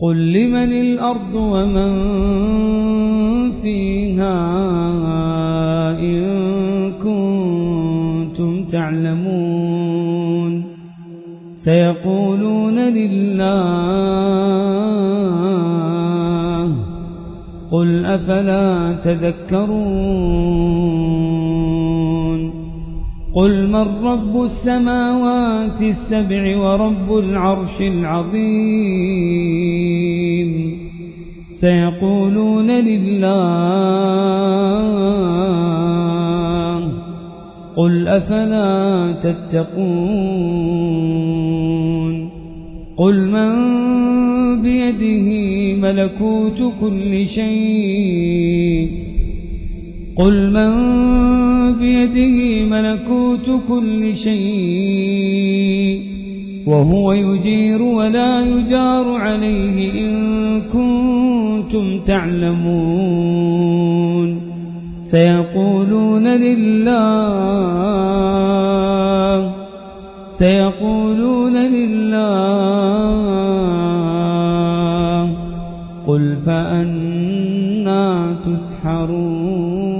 قل لمن الأرض ومن فيها إن كنتم تعلمون سيقولون لله قل أفلا تذكرون قل من رب السماوات السبع ورب العرش العظيم سيقولون لله قل أفلا تتقون قل من بيده ملكوت كل شيء قل من بيده ملكوت كل شيء وهو يجير ولا يجار عليه إن كنتم تعلمون سيقولون لله قل فأنى تسحرون